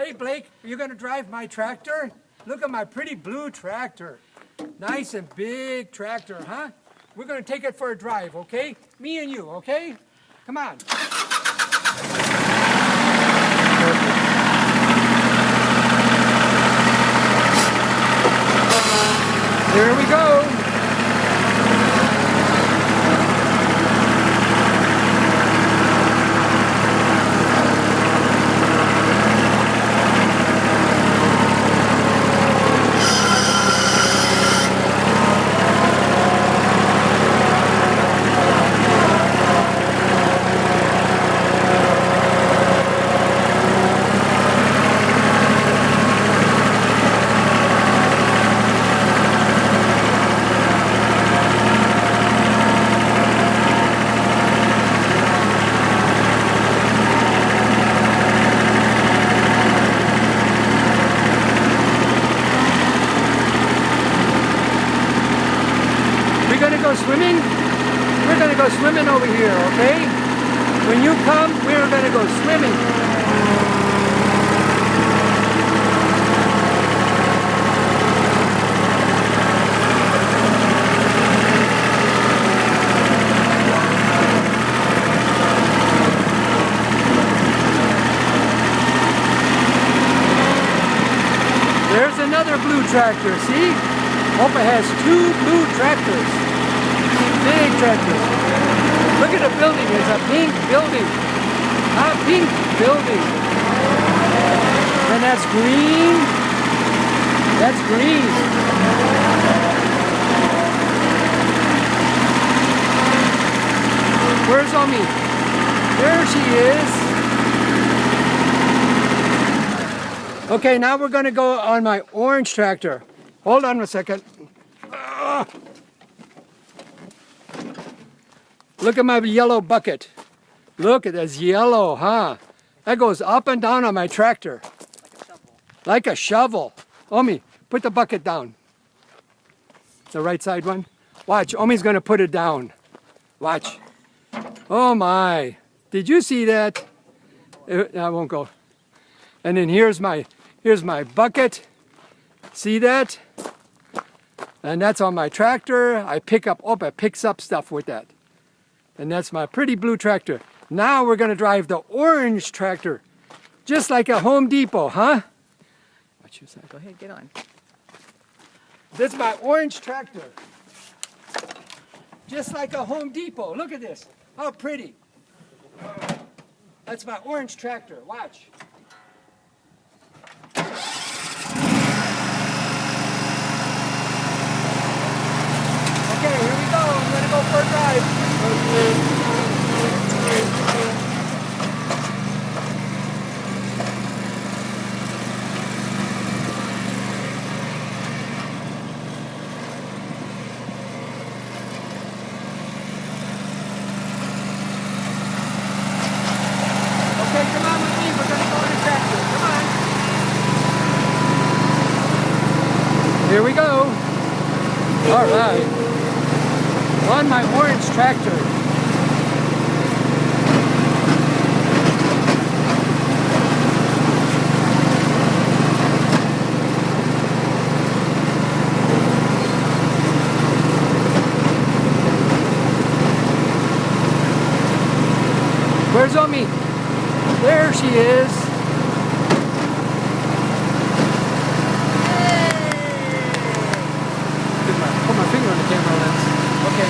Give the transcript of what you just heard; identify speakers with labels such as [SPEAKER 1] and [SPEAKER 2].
[SPEAKER 1] Hey Blake, are you going to drive my tractor? Look at my pretty blue tractor. Nice and big tractor, huh? We're going to take it for a drive, okay? Me and you, okay? Come on. Here we go. We're gonna go swimming? We're gonna go swimming over here, okay? When you come, we're gonna go swimming. There's another blue tractor, see? Opa has two blue tractors. Big tractor. Look at the building. It's a pink building. A pink building. And that's green. That's green. Where's Omi? There she is. Okay, now we're going to go on my orange tractor. Hold on a second. Look at my yellow bucket. Look at this yellow, huh? That goes up and down on my tractor. Like a shovel. Omi, put the bucket down. The right side one. Watch, Omi's gonna put it down. Watch. Oh my. Did you see that? I won't go. And then here's my bucket. See that? And that's on my tractor. Opa picks up stuff with that. And that's my pretty blue tractor. Now we're going to drive the orange tractor. Just like a Home Depot, huh? What you say?
[SPEAKER 2] Go ahead, get on.
[SPEAKER 1] This is my orange tractor. Just like a Home Depot. Look at this. How pretty. That's my orange tractor. Watch. Okay, here we go. I'm going to go for a drive. Okay, come on with me. We're going to go on a tractor. Come on. Here we go. All right. On my orange tractor. Where's Omi? There she is. Put my finger on the camera lens. Okay.